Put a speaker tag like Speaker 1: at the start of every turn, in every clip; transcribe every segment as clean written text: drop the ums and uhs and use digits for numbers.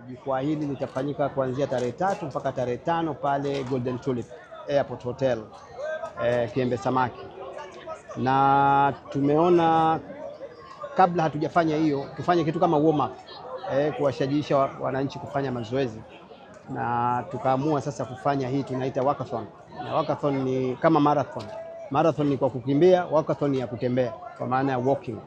Speaker 1: jukwaa hili litafanyika kuanzia tarehe 3 mpaka tarehe 5 pale Golden Tulip Airport Hotel Kiembe Samaki, na tumeona kabla hatujafanya hiyo tufanye kitu kama warm up kuwashajiisha wananchi kufanya mazoezi, na tukaamua sasa kufanya hii tunaita walkathon. Na walkathon ni kama marathon. Marathon ni kwa kukimbia, walkathon ni ya kutembea kwa maana ya walking.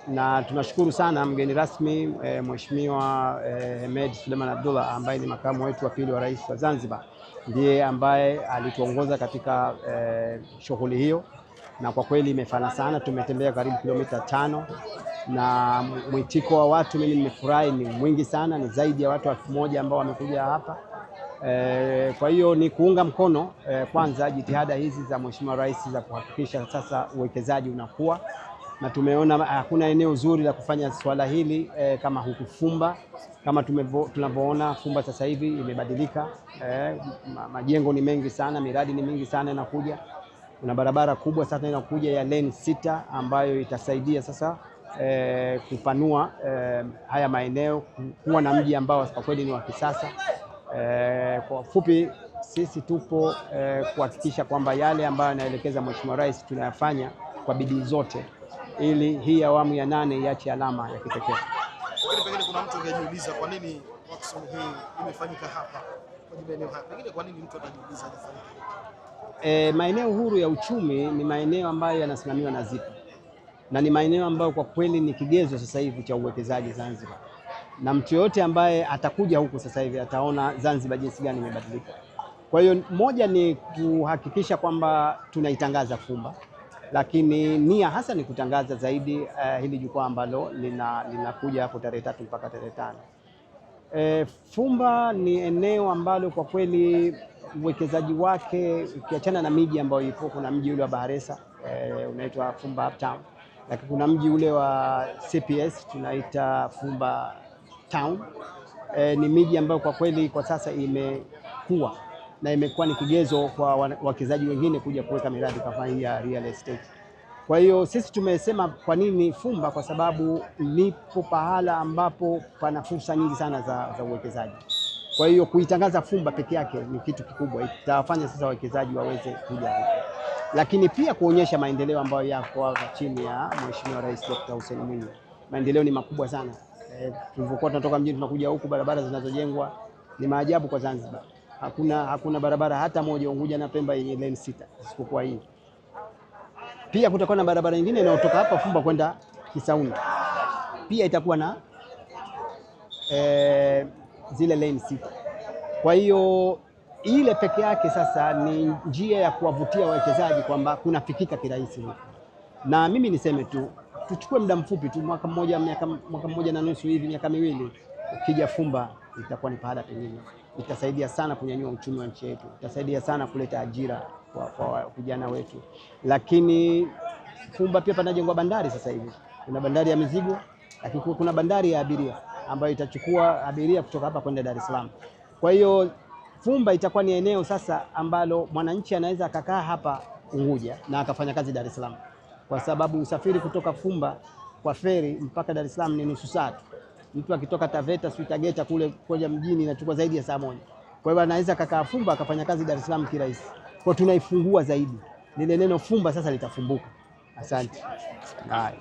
Speaker 1: Na tunashukuru sana mgeni rasmi Mheshimiwa Hemed Suleiman Abdullah ambaye ni makamu wetu wa pili wa rais wa Zanzibar, ndiye ambaye alituongoza katika shughuli hiyo, na kwa kweli imefana sana. Tumetembea karibu kilomita 5 na mwitiko wa watu mimi nimefurahi, ni mwingi sana, ni zaidi ya watu 1000 ambao wamekuja hapa. Kwa hiyo ni kuunga mkono kwanza jitihada hizi za Mheshimiwa Rais za kuhakikisha sasa uwekezaji unakuwa, na tumeona hakuna eneo zuri la kufanya swala hili kama huku Fumba. Kama tunavyoona Fumba sasa hivi imebadilika, majengo ni mengi sana, miradi ni mingi sana inakuja. Kuna barabara kubwa sasa inakuja ya lane 6 ambayo itasaidia sasa kupanua haya maeneo kuwa na mji ambao kwa kweli ni wa kisasa. Kwa ufupi sisi tupo kuhakikisha kwamba yale ambayo anaelekeza Mheshimiwa Rais tunayafanya kwa bidii zote ili hii awamu ya 8 iache alama ya kipekee.
Speaker 2: Pengine kuna mtu angejiuliza kwa nini workshop hii imefanyika hapa kwa maeneo hapa. Pengine kwa nini mtu anajiuliza inafanyika?
Speaker 1: Maeneo huru ya uchumi ni maeneo ambayo yanasimamiwa na ZIPA na ni maeneo ambayo kwa kweli ni kigezo sasa hivi cha uwekezaji Zanzibar, na mtu yote ambaye atakuja huku sasa hivi ataona Zanzibar jinsi gani imebadilika. Kwa hiyo moja ni kuhakikisha kwamba tunaitangaza Fumba, lakini nia hasa ni kutangaza zaidi hili jukwaa ambalo linakuja hapo tarehe 3 mpaka tarehe 5. Fumba ni eneo ambalo kwa kweli uwekezaji wake ukiachana na miji ambayo ipo, kuna mji ule wa Baharesa unaitwa Fumba Uptown, lakini kuna mji ule wa CPS tunaita Fumba Town. Ni miji ambayo kwa kweli kwa sasa imekuwa na imekuwa ni kigezo kwa wawekezaji wengine kuja kuweka miradi kama hii ya real estate. Kwa hiyo sisi tumesema kwa nini Fumba, kwa sababu lipo pahala ambapo pana fursa nyingi sana za uwekezaji. Kwa hiyo kuitangaza Fumba peke yake ni kitu kikubwa, itawafanya sasa wawekezaji waweze kuja huko, lakini pia kuonyesha maendeleo ambayo yako hapa chini ya Mheshimiwa Rais Dr. Hussein Mwinyi. Maendeleo ni makubwa sana. Tulivyokuwa tunatoka mjini tunakuja huku, barabara zinazojengwa ni maajabu kwa Zanzibar. Hakuna barabara hata moja Unguja na Pemba yenye lane 6 isipokuwa hii. Pia kutakuwa na barabara nyingine inayotoka hapa Fumba kwenda Kisauni, pia itakuwa na zile lane 6. Kwa hiyo ile peke yake sasa ni njia ya kuwavutia wawekezaji kwamba kunafikika kirahisi huko. Na mimi niseme tu tuchukue muda mfupi tu, mwaka mmoja na nusu hivi, miaka miwili, ukija Fumba itakuwa ni pahala pengine. Itasaidia sana kunyanyua uchumi wa nchi yetu, itasaidia sana kuleta ajira kwa vijana wetu. Lakini Fumba pia panajengwa bandari sasa hivi. Kuna bandari ya mizigo, lakini kuna bandari ya abiria ambayo itachukua abiria kutoka hapa kwenda Dar es Salaam. Kwa hiyo Fumba itakuwa ni eneo sasa ambalo mwananchi anaweza akakaa hapa Unguja na akafanya kazi Dar es Salaam, kwa sababu usafiri kutoka Fumba kwa feri mpaka Dar es Salaam ni nusu saa tu. Mtu akitoka Taveta Suitageta kule koja mjini inachukua zaidi ya saa 1. Kwa hiyo anaweza kakaa Fumba akafanya kazi Dar es Salaam kirahisi. Kwa tunaifungua zaidi. Lile neno Fumba sasa litafumbuka. Asante. Hai.